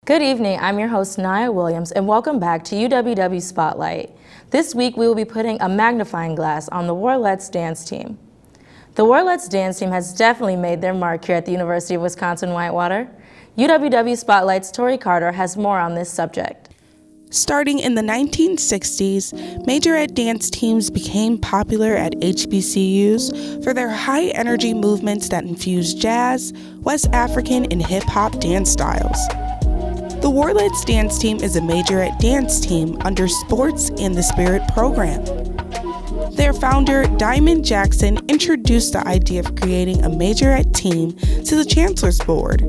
Good evening, I'm your host Nia Williams and welcome back to UWW Spotlight. This week we will be putting a magnifying glass on the Warlettes dance team. The Warlettes dance team has definitely made their mark here at the University of Wisconsin-Whitewater. UWW Spotlight's Tori Carter has more on this subject. Starting in the 1960s, majorette dance teams became popular at HBCUs for their high-energy movements that infused jazz, West African, and hip-hop dance styles. The Warlettes dance team is a majorette dance team under Sports and the Spirit program. Their founder, Diamond Jackson, introduced the idea of creating a majorette team to the Chancellor's Board.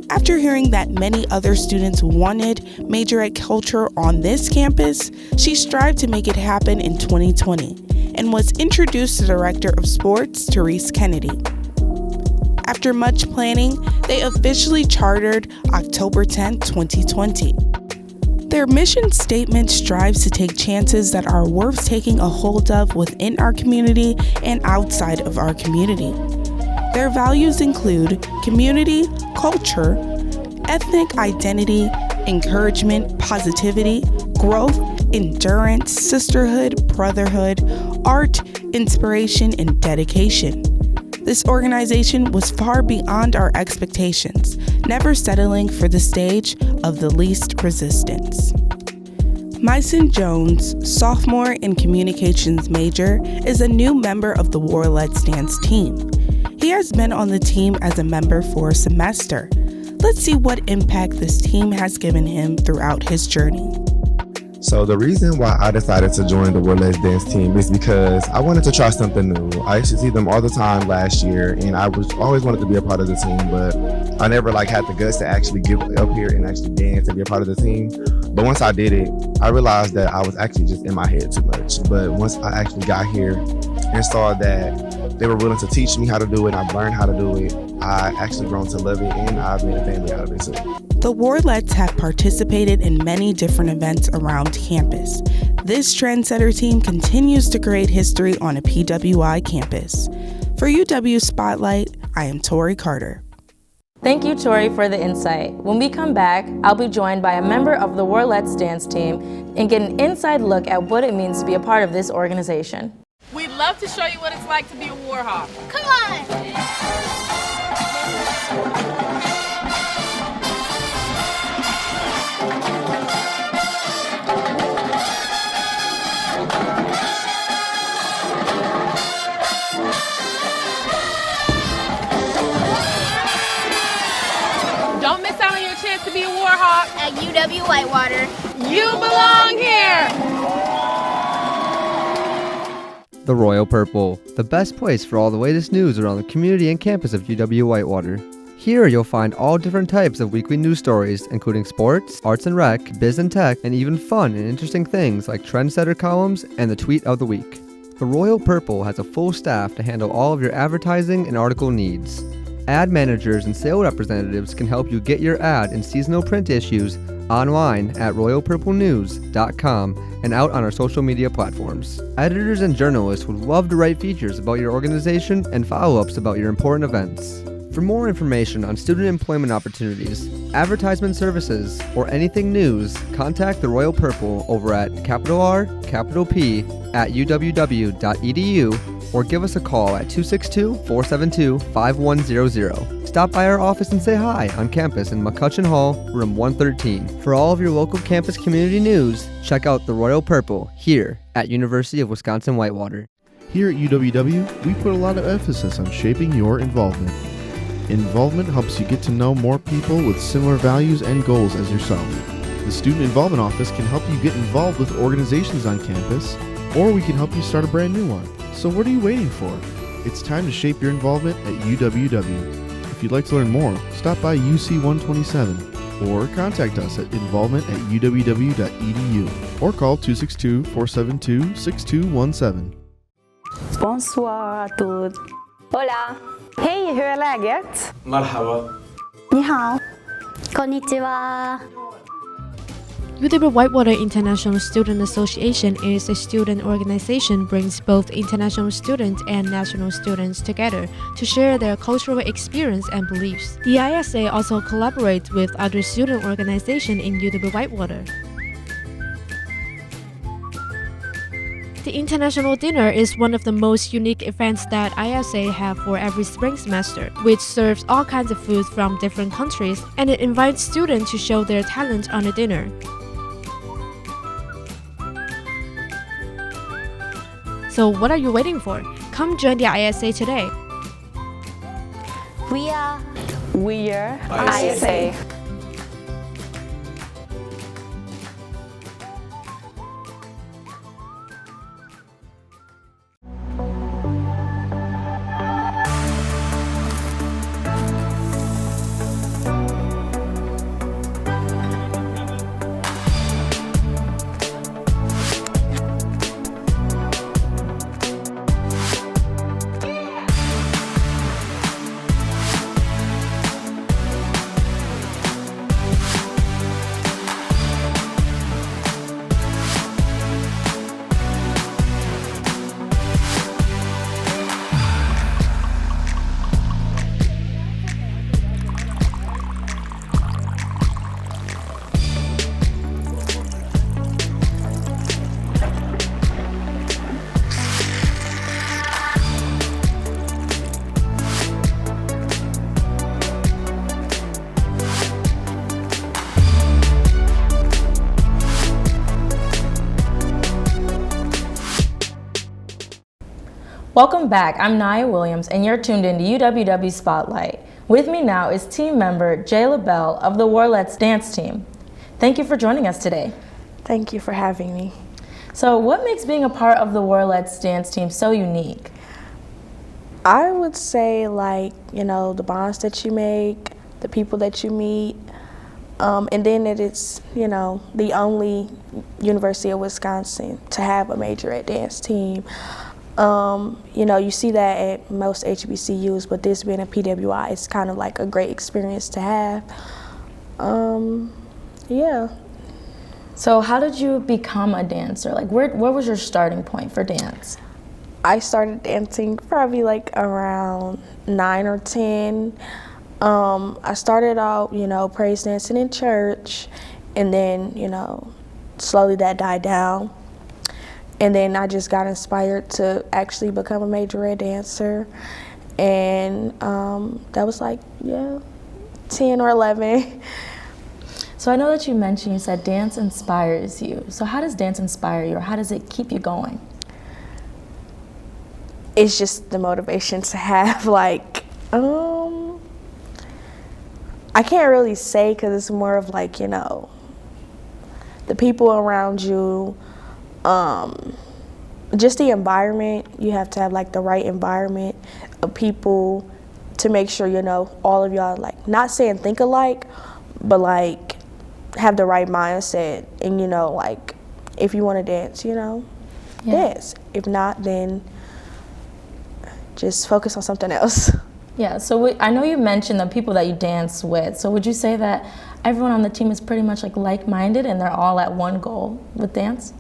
After hearing that many other students wanted majorette culture on this campus, she strived to make it happen in 2020 and was introduced to Director of Sports, Therese Kennedy. After much planning, they officially chartered October 10, 2020. Their mission statement strives to take chances that are worth taking a hold of within our community and outside of our community. Their values include community, culture, ethnic identity, encouragement, positivity, growth, endurance, sisterhood, brotherhood, art, inspiration, and dedication. This organization was far beyond our expectations, never settling for the stage of the least resistance. Myson Jones, sophomore and communications major, is a new member of the Warlettes dance team. He has been on the team as a member for a semester. Let's see what impact this team has given him throughout his journey. So the reason why I decided to join the Warlettes dance team is because I wanted to try something new. I used to see them all the time last year, and I was always wanted to be a part of the team, but I never had the guts to actually get up here and actually dance and be a part of the team. But once I did it, I realized that I was actually just in my head too much. But once I actually got here and saw that they were willing to teach me how to do it, I've learned how to do it, I actually grown to love it, and I've made a family out of it too. The Warlettes have participated in many different events around campus. This trendsetter team continues to create history on a PWI campus. For UW Spotlight, I am Tori Carter. Thank you, Tori, for the insight. When we come back, I'll be joined by a member of the Warlettes dance team and get an inside look at what it means to be a part of this organization. We'd love to show you what it's like to be a Warhawk. Come on! Don't miss out on your chance to be a Warhawk. At UW Whitewater. You belong here! The Royal Purple, the best place for all the latest news around the community and campus of UW Whitewater. Here you'll find all different types of weekly news stories, including sports, arts and rec, biz and tech, and even fun and interesting things like trendsetter columns and the tweet of the week. The Royal Purple has a full staff to handle all of your advertising and article needs. Ad managers and sales representatives can help you get your ad in seasonal print issues online at royalpurplenews.com and out on our social media platforms. Editors and journalists would love to write features about your organization and follow-ups about your important events. For more information on student employment opportunities, advertisement services, or anything news, contact the Royal Purple over at @RPP@uww.edu or give us a call at 262-472-5100. Stop by our office and say hi on campus in McCutcheon Hall, room 113. For all of your local campus community news, check out the Royal Purple here at University of Wisconsin-Whitewater. Here at UWW, we put a lot of emphasis on shaping your involvement. Involvement helps you get to know more people with similar values and goals as yourself. The Student Involvement Office can help you get involved with organizations on campus, or we can help you start a brand new one. So what are you waiting for? It's time to shape your involvement at UWW. If you'd like to learn more, stop by UC 127 or contact us at involvement@uww.edu or call 262-472-6217. Bonsoir à tous. Hola. Hej, hur är läget? Marhaba. Ni hao. Konnichiwa. UW Whitewater International Student Association is a student organization that brings both international students and national students together to share their cultural experience and beliefs. The ISA also collaborates with other student organizations in UW Whitewater. The International Dinner is one of the most unique events that ISA have for every spring semester, which serves all kinds of food from different countries, and it invites students to show their talent on the dinner. So what are you waiting for? Come join the ISA today. We are ISA. Welcome back. I'm Nia Williams, and you're tuned in to UWW Spotlight. With me now is team member Jay LaBelle of the Warlettes dance team. Thank you for joining us today. Thank you for having me. So what makes being a part of the Warlettes dance team so unique? I would say, the bonds that you make, the people that you meet, and then that it's, the only University of Wisconsin to have a majorette dance team. You see that at most HBCUs, but this being a PWI, it's kind of like a great experience to have. Yeah. So how did you become a dancer? What was your starting point for dance? I started dancing probably around 9 or 10. I started out, praise dancing in church, and then, slowly that died down. And then I just got inspired to actually become a majorette dancer. And that was 10 or 11. So I know that you said dance inspires you. So how does dance inspire you, or how does it keep you going? It's just the motivation to have, I can't really say, because it's more of the people around you, just the environment. You have to have the right environment of people to make sure, all of y'all, not saying think alike, but have the right mindset. And, if you want to dance, dance. If not, then just focus on something else. Yeah, so I know you mentioned the people that you dance with. So would you say that everyone on the team is pretty much like-minded and they're all at one goal with dance?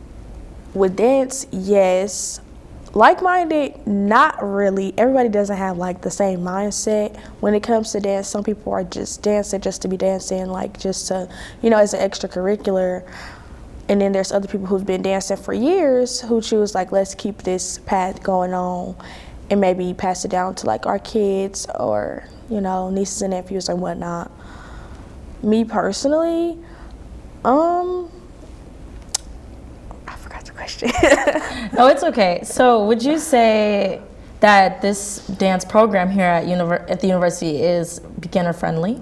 With dance, yes. Like-minded, not really. Everybody doesn't have the same mindset. When it comes to dance, some people are just dancing just to be dancing, just to, as an extracurricular. And then there's other people who've been dancing for years who choose let's keep this path going on and maybe pass it down to our kids or, nieces and nephews and whatnot. Me personally, question. No, it's okay. So would you say that this dance program here at the university is beginner friendly?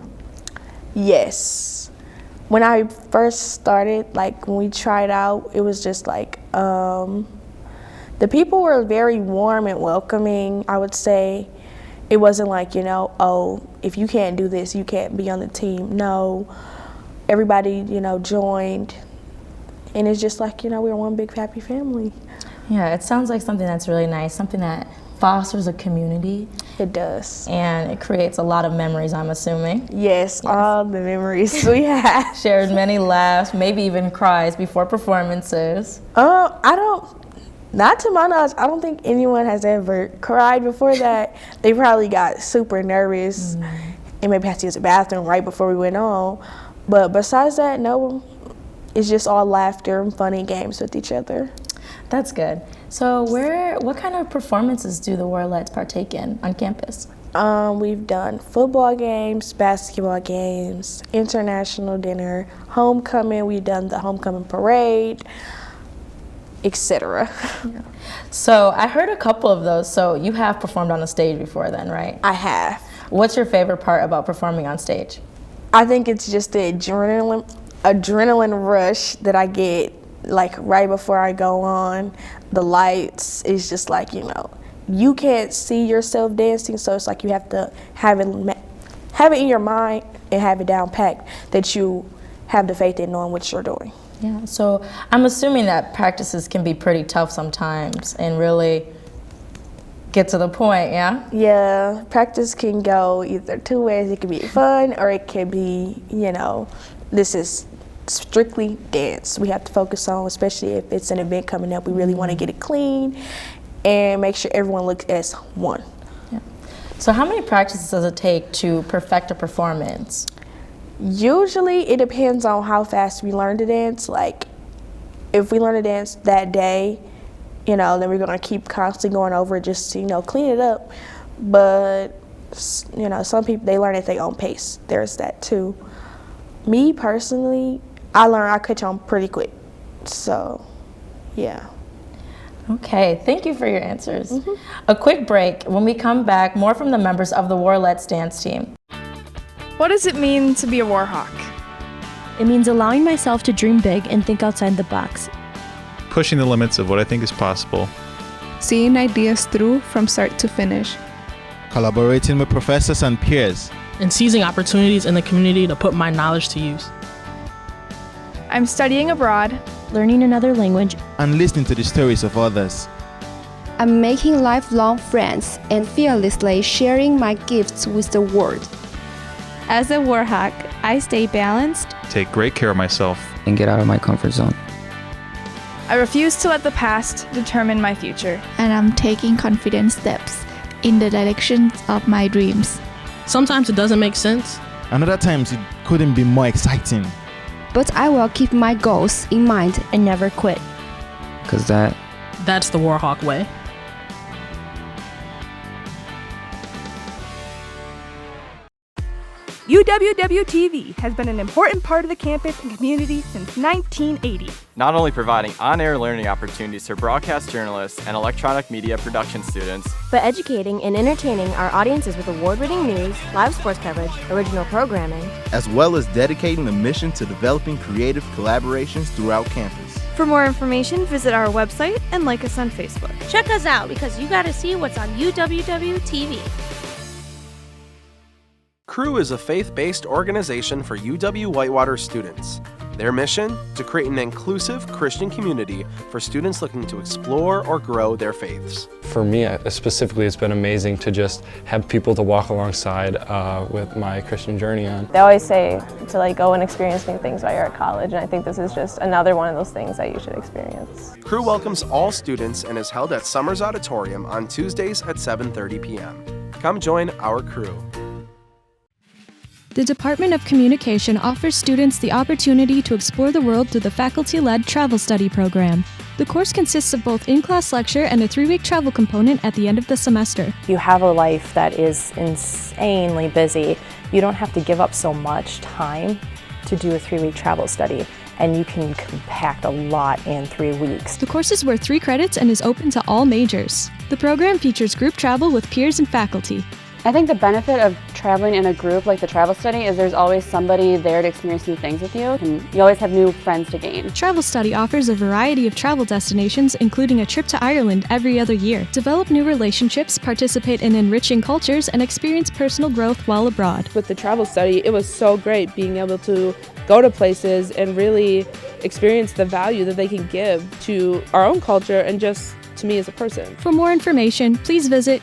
Yes. When I first started, when we tried out, it was just the people were very warm and welcoming, I would say. It wasn't if you can't do this, you can't be on the team. No, everybody, joined. And it's just we're one big happy family. Yeah, it sounds like something that's really nice, something that fosters a community. It does. And it creates a lot of memories, I'm assuming. Yes, all the memories we have. Shared many laughs, maybe even cries before performances. Not to my knowledge, I don't think anyone has ever cried before that. They probably got super nervous and maybe had to use the bathroom right before we went on. But besides that, no, it's just all laughter and funny games with each other. That's good. So what kind of performances do the Warlettes partake in on campus? We've done football games, basketball games, international dinner, homecoming. We've done the homecoming parade, etc. Yeah. So I heard a couple of those. So you have performed on a stage before then, right? I have. What's your favorite part about performing on stage? I think it's just the adrenaline rush that I get like right before I go on. The lights is just like, you can't see yourself dancing, so it's like you have to have it in your mind and have it down packed that you have the faith in knowing what you're doing. Yeah, so I'm assuming that practices can be pretty tough sometimes and really get to the point, yeah? Yeah, practice can go either two ways. It can be fun or it can be, this is strictly dance. We have to focus on, especially if it's an event coming up, we really want to get it clean and make sure everyone looks as one. Yeah. So how many practices does it take to perfect a performance? Usually it depends on how fast we learn to dance. Like if we learn to dance that day, then we're going to keep constantly going over it just to, clean it up. But, some people, they learn at their own pace. There's that too. Me personally, I catch on pretty quick. So, yeah. Okay, thank you for your answers. A quick break. When we come back, more from the members of the Warlettes dance team. What does it mean to be a Warhawk? It means allowing myself to dream big and think outside the box. Pushing the limits of what I think is possible. Seeing ideas through from start to finish. Collaborating with professors and peers. And seizing opportunities in the community to put my knowledge to use. I'm studying abroad, learning another language, and listening to the stories of others. I'm making lifelong friends and fearlessly sharing my gifts with the world. As a Warhawk, I stay balanced, take great care of myself, and get out of my comfort zone. I refuse to let the past determine my future. And I'm taking confident steps in the direction of my dreams. Sometimes it doesn't make sense. And other times it couldn't be more exciting. But I will keep my goals in mind and never quit. Because that's the Warhawk way. UWW TV has been an important part of the campus and community since 1980. Not only providing on-air learning opportunities for broadcast journalists and electronic media production students, but educating and entertaining our audiences with award-winning news, live sports coverage, original programming, as well as dedicating the mission to developing creative collaborations throughout campus. For more information, visit our website and like us on Facebook. Check us out because you gotta see what's on UWW TV. CREW is a faith-based organization for UW Whitewater students. Their mission? To create an inclusive Christian community for students looking to explore or grow their faiths. For me specifically, it's been amazing to just have people to walk alongside with my Christian journey on. They always say to go and experience new things while you're at college, and I think this is just another one of those things that you should experience. CREW welcomes all students and is held at Summers Auditorium on Tuesdays at 7:30 p.m. Come join our CREW. The Department of Communication offers students the opportunity to explore the world through the faculty-led travel study program. The course consists of both in-class lecture and a 3-week travel component at the end of the semester. You have a life that is insanely busy. You don't have to give up so much time to do a 3-week travel study, and you can compact a lot in 3 weeks. The course is worth 3 credits and is open to all majors. The program features group travel with peers and faculty. I think the benefit of traveling in a group like the travel study is there's always somebody there to experience new things with you, and you always have new friends to gain. Travel Study offers a variety of travel destinations, including a trip to Ireland every other year. Develop new relationships, participate in enriching cultures, and experience personal growth while abroad. With the Travel Study, it was so great being able to go to places and really experience the value that they can give to our own culture and just to me as a person. For more information, please visit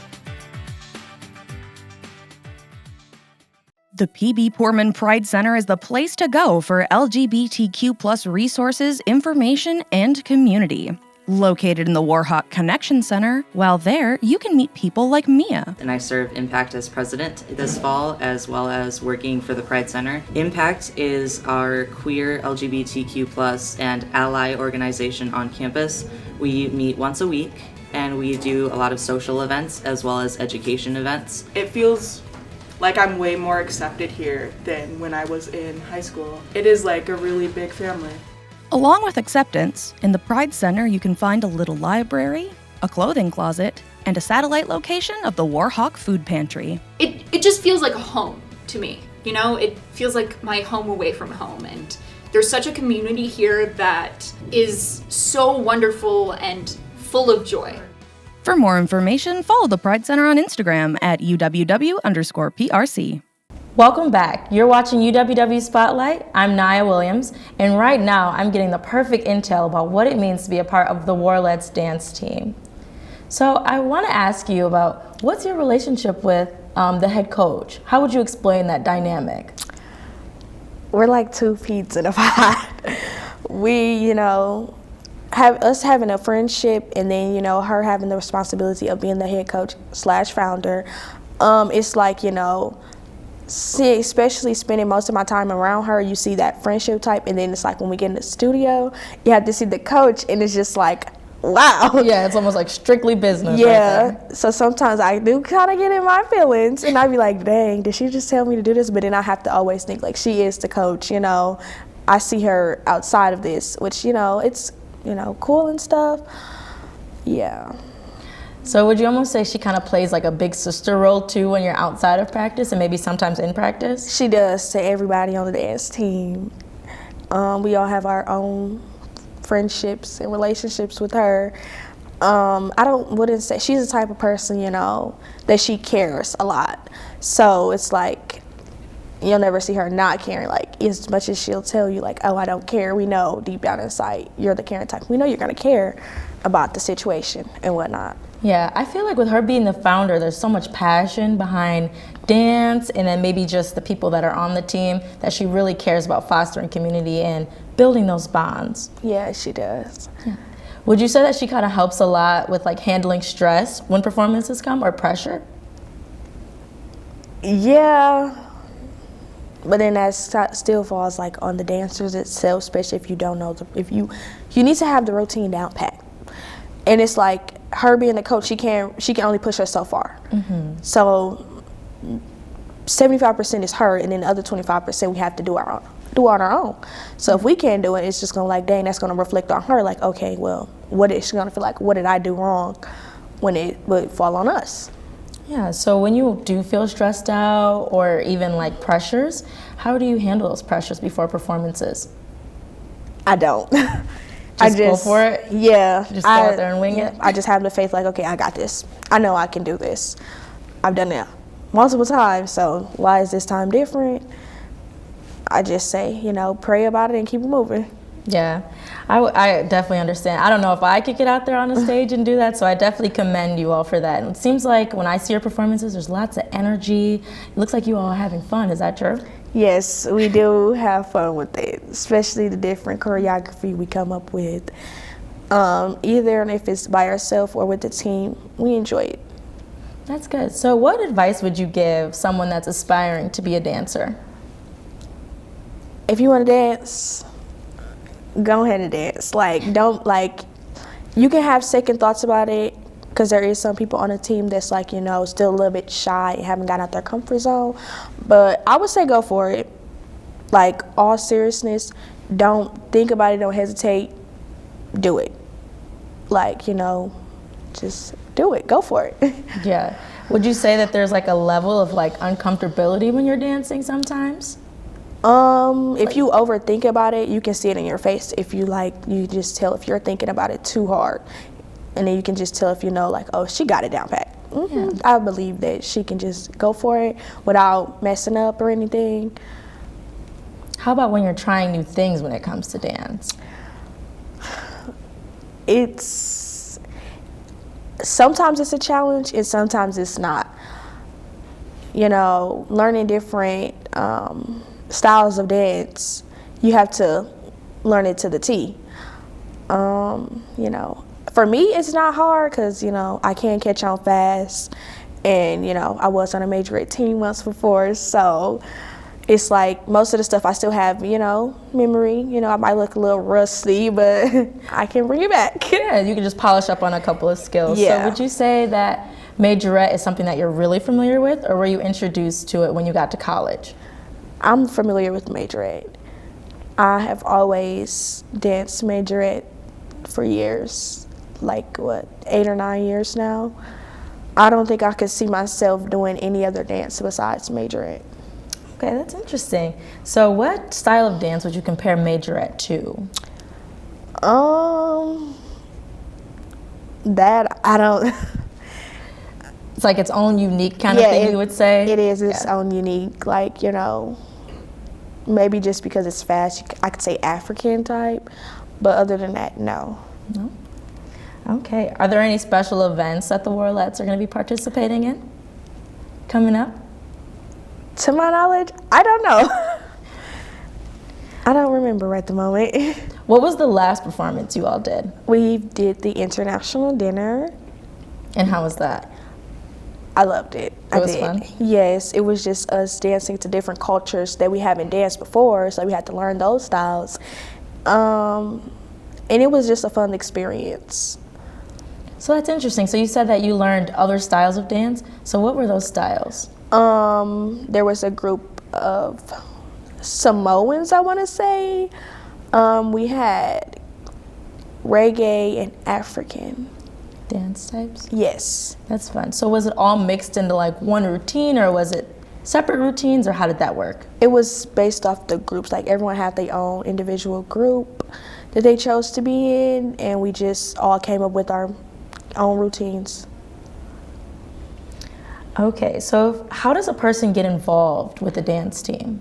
The P.B. Poorman Pride Center is the place to go for LGBTQ+ resources, information, and community. Located in the Warhawk Connection Center, while there, you can meet people like Mia. And I serve Impact as president this fall, as well as working for the Pride Center. Impact is our queer LGBTQ+ and ally organization on campus. We meet once a week, and we do a lot of social events as well as education events. It feels like I'm way more accepted here than when I was in high school. It is like a really big family. Along with acceptance, in the Pride Center you can find a little library, a clothing closet, and a satellite location of the Warhawk Food Pantry. It just feels like a home to me, you know? It feels like my home away from home, and there's such a community here that is so wonderful and full of joy. For more information, follow the Pride Center on Instagram at UWW_PRC. Welcome back. You're watching UWW Spotlight. I'm Nia Williams, and right now I'm getting the perfect intel about what it means to be a part of the Warlettes dance team. So I want to ask you about what's your relationship with the head coach? How would you explain that dynamic? We're like two peas in a pod. We, have us having a friendship, and then, her having the responsibility of being the head coach / founder. It's like, especially spending most of my time around her, you see that friendship type, and then it's like when we get in the studio, you have to see the coach, and it's just like, wow. Yeah, it's almost like strictly business. Yeah, right there. So sometimes I do kind of get in my feelings, and I'd be like, dang, did she just tell me to do this? But then I have to always think, like, she is the coach, I see her outside of this, which, it's, cool and stuff. Yeah. So would you almost say she kind of plays like a big sister role too when you're outside of practice and maybe sometimes in practice? She does to everybody on the dance team. We all have our own friendships and relationships with her. Wouldn't say she's the type of person, that she cares a lot. So it's like you'll never see her not caring. Like, as much as she'll tell you, like, oh, I don't care, we know deep down inside you're the caring type. We know you're gonna care about the situation and whatnot. Yeah, I feel like with her being the founder, there's so much passion behind dance and then maybe just the people that are on the team that she really cares about fostering community and building those bonds. Yeah, she does. Yeah. Would you say that she kind of helps a lot with like handling stress when performances come or pressure? Yeah, but then that still falls like on the dancers itself, especially if you don't know, if you need to have the routine down pat. And it's like her being the coach, she can only push her so far. Mm-hmm. So 75% is her, and then the other 25% we have to do on our own. So if we can't do it, it's just gonna like, dang, that's gonna reflect on her. Like, okay, well, what is she gonna feel like? What did I do wrong? When it would fall on us. Yeah. So when you do feel stressed out or even like pressures, how do you handle those pressures before performances? I don't. Just go for it? Yeah. Just go out there and wing it? I just have the faith like, okay, I got this. I know I can do this. I've done it multiple times, so why is this time different? I just say, pray about it and keep it moving. Yeah, I definitely understand. I don't know if I could get out there on the stage and do that, so I definitely commend you all for that. And it seems like when I see your performances, there's lots of energy. It looks like you all are having fun. Is that true? Yes, we do have fun with it, especially the different choreography we come up with. Either if it's by ourselves or with the team, we enjoy it. That's good. So what advice would you give someone that's aspiring to be a dancer? If you want to dance, go ahead and dance. You can have second thoughts about it, because there is some people on the team that's like, still a little bit shy and haven't gotten out their comfort zone. But I would say go for it. Like, all seriousness, don't think about it, don't hesitate, do it. Just do it, go for it. Yeah. Would you say that there's like a level of like uncomfortability when you're dancing sometimes? If you overthink about it, you can see it in your face. If you just tell if you're thinking about it too hard. And then you can just tell if oh, she got it down pat. Mm-hmm. Yeah. I believe that she can just go for it without messing up or anything. How about when you're trying new things when it comes to dance? Sometimes it's a challenge and sometimes it's not. You know, learning different styles of dance, you have to learn it to the T. You know, for me, it's not hard because, you know, I can catch on fast. And, you know, I was on a majorette team once before. So it's like most of the stuff I still have, you know, memory. You know, I might look a little rusty, but I can bring it back. Yeah, you can just polish up on a couple of skills. Yeah. So would you say that majorette is something that you're really familiar with, or were you introduced to it when you got to college? I'm familiar with majorette. I have always danced majorette for years, like what, 8 or 9 years now. I don't think I could see myself doing any other dance besides majorette. Okay, that's interesting. So what style of dance would you compare majorette to? That I don't. It's like its own unique kind of thing, you would say? It is its own unique, like, you know, maybe just because it's fast, I could say African type, but other than that, no. No? Okay. Are there any special events that the Warlettes are going to be participating in coming up? To my knowledge, I don't know. I don't remember right the moment. What was the last performance you all did? We did the international dinner. And how was that? I loved it. It was fun? Yes, it was just us dancing to different cultures that we haven't danced before, so we had to learn those styles. And it was just a fun experience. So that's interesting. So you said that you learned other styles of dance. So what were those styles? There was a group of Samoans, I want to say. We had reggae and African dance types. Yes. That's fun. So was it all mixed into like one routine, or was it separate routines, or how did that work? It was based off the groups. Like everyone had their own individual group that they chose to be in, and we just all came up with our own routines. Okay, so how does a person get involved with the dance team?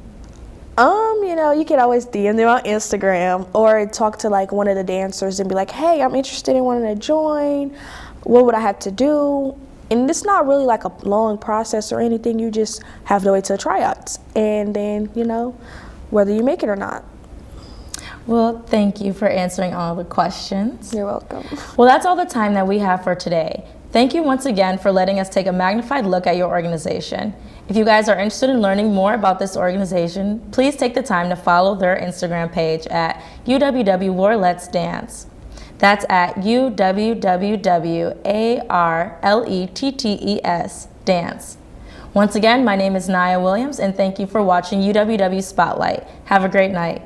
You know, you can always DM them on Instagram or talk to like one of the dancers and be like, hey, I'm interested in wanting to join. What would I have to do? And it's not really like a long process or anything. You just have to wait till tryouts. And then, you know, whether you make it or not. Well, thank you for answering all the questions. You're welcome. Well, that's all the time that we have for today. Thank you once again for letting us take a magnified look at your organization. If you guys are interested in learning more about this organization, please take the time to follow their Instagram page at UWW Warlettes Dance. That's at UWWARLETTES Dance. Once again, my name is Nia Williams, and thank you for watching UWW Spotlight. Have a great night.